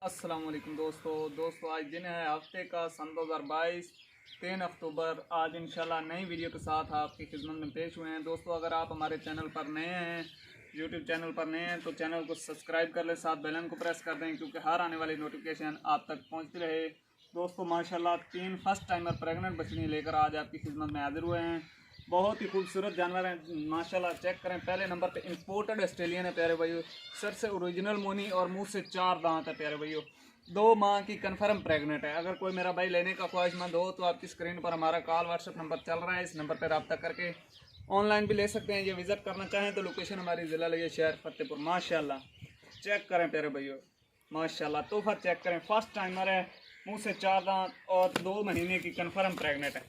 अस्सलाम वालेकुम दोस्तों आज दिन है हफ्ते का सन 2022 3 अक्टूबर। आज इंशाल्लाह नई वीडियो के साथ आपकी खिदमत में पेश हुए हैं। दोस्तों अगर आप हमारे चैनल पर नए हैं, यूट्यूब चैनल पर नए हैं, तो चैनल को सब्सक्राइब कर लें, साथ बेल आइकन को प्रेस कर दें क्योंकि हर आने वाली नोटिफिकेशन आप तक पहुँचती रहे। दोस्तों माशाल्लाह 3 फर्स्ट टाइमर प्रेगनेंट बछड़ी लेकर आज आपकी खिदमत में हाजिर हुए हैं। बहुत ही खूबसूरत जानवर हैं माशाल्लाह। चेक करें, पहले नंबर पे इंपोर्टेड ऑस्ट्रेलियन है प्यारे भाइयों, सर से ओरिजिनल मोनी और मुंह से 4 दांत है प्यारे भाइयों। 2 माह की कंफर्म प्रेग्नेंट है। अगर कोई मेरा भाई लेने का ख्वाहिशमंद हो तो आपकी स्क्रीन पर हमारा कॉल व्हाट्सएप नंबर चल रहा है, इस नंबर पर रब्ता करके ऑनलाइन भी ले सकते हैं। ये विज़िट करना चाहें तो लोकेशन हमारी ज़िला लिया शहर फतेहपुर। माशाल्लाह चेक करें प्यारे भाइयों, माशाल्लाह तोहफा चेक करें। फर्स्ट टाइमर है, मुँह से 4 दांत और 2 महीने की कन्फर्म प्रेगनेंट है।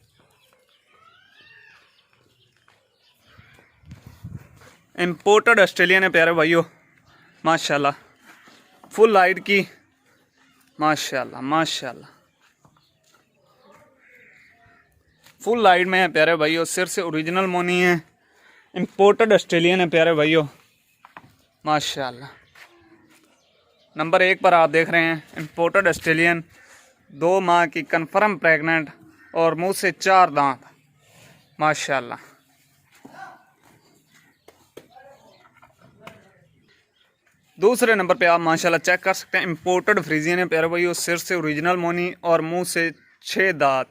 इम्पोर्टेड ऑस्ट्रेलियन है प्यारे भाइयों, माशाल्लाह फुल लाइट की, माशाल्लाह माशाल्लाह फुल लाइट में है प्यारे भाइयों। सिर से ओरिजिनल मोनी है, इम्पोर्टेड ऑस्ट्रेलियन है प्यारे भाइयों, माशाल्लाह। नंबर 1 पर आप देख रहे हैं इम्पोर्टेड ऑस्ट्रेलियन, 2 माह की कन्फर्म प्रेग्नेंट और मुंह से 4 दांत, माशाल्लाह। दूसरे नंबर पे आप माशाल्लाह चेक कर सकते हैं इम्पोर्टेड फ्रीजियन है प्यारे भाइयों, सिर से ओरिजिनल मोनी और मुंह से 6 दांत,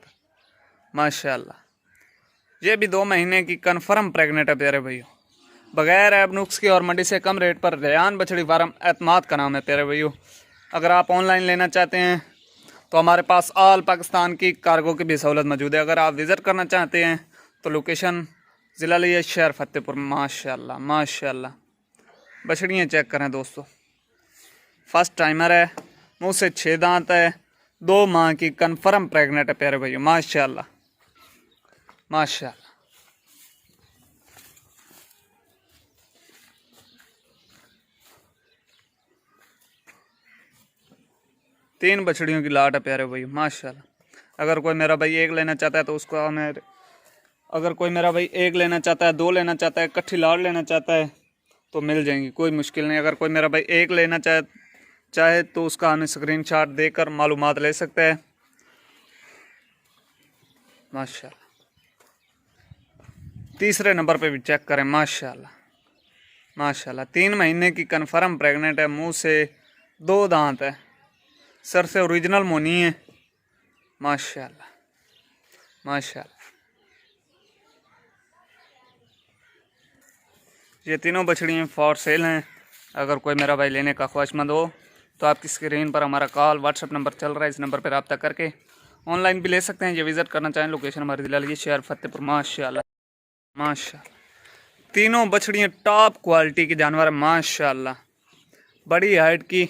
माशाल्लाह। ये भी 2 महीने की कन्फर्म प्रेग्नेंट है प्यारे भाइयों, बगैर ऐब नुक्स के और मंडी से कम रेट पर रेयान बछड़ी फार्म एतमाद का नाम है प्यारे भाइयों। अगर आप ऑनलाइन लेना चाहते हैं तो हमारे पास ऑल पाकिस्तान की कार्गो की भी सहूलत मौजूद है। अगर आप विज़िट करना चाहते हैं तो लोकेशन ज़िला लिया शहर फतेहपुर। माशाल्लाह माशाल्लाह बछड़ियाँ चेक करें दोस्तों, फर्स्ट टाइमर है, मुंह से 6 दांत है, 2 माह की कन्फर्म प्रेग्नेंट है प्यारे भाइयों, माशाल्लाह माशाल्लाह। तीन बछड़ियों की लाट है प्यारे भाइयों, माशाल्लाह। अगर कोई मेरा भाई एक लेना चाहता है तो उसको हमें, अगर कोई मेरा भाई एक लेना चाहता है, 2 लेना चाहता है, इकट्ठी लाट लेना चाहता है तो मिल जाएंगी, कोई मुश्किल नहीं। अगर कोई मेरा भाई एक लेना चाहे तो उसका हमें स्क्रीनशॉट देकर मालूमात ले सकता है, माशाल्लाह। तीसरे नंबर पे भी चेक करें, माशाल्लाह माशाल्लाह 3 महीने की कन्फर्म प्रेग्नेंट है, मुंह से 2 दांत है, सर से ओरिजिनल मोनी है, माशाल्लाह माशाल्लाह। ये तीनों बछड़ियाँ फॉर सेल हैं। अगर कोई मेरा भाई लेने का ख्वाहिशमंद हो तो आपकी स्क्रीन पर हमारा कॉल व्हाट्सएप नंबर चल रहा है, इस नंबर पर रब्ता करके ऑनलाइन भी ले सकते हैं। ये विज़िट करना चाहें लोकेशन हमारे ज़िला लिया शहर फतेहपुर। माशाल्लाह माशाल्लाह तीनों बछड़ियाँ टॉप क्वालिटी की जानवर है, माशाल्लाह बड़ी हाइट की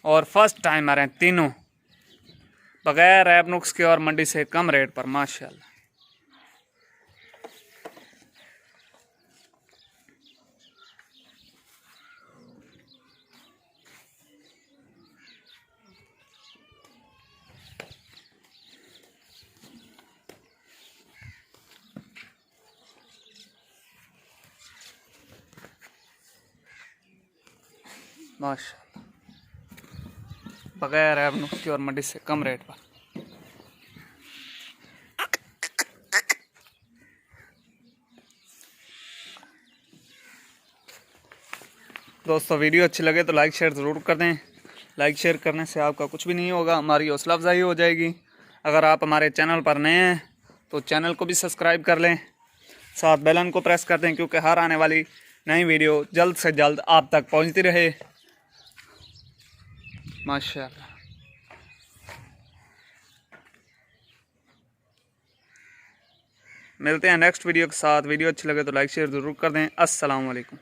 और फर्स्ट टाइमर हैं तीनों, बगैर ऐब नुक्स के और मंडी से कम रेट पर, माशाल्लाह। माशाल्लाह बगैर ऐब नुक्स के और मंडी से कम रेट पर। दोस्तों वीडियो अच्छी लगे तो लाइक शेयर ज़रूर कर दें। लाइक शेयर करने से आपका कुछ भी नहीं होगा, हमारी हौसला अफजाई हो जाएगी। अगर आप हमारे चैनल पर नए हैं तो चैनल को भी सब्सक्राइब कर लें, साथ बेल आइकन को प्रेस कर दें क्योंकि हर आने वाली नई वीडियो जल्द से जल्द आप तक पहुंचती रहे, माशाल्लाह। मिलते हैं नेक्स्ट वीडियो के साथ। वीडियो अच्छी लगे तो लाइक शेयर ज़रूर कर दें। अस्सलाम वालेकुम।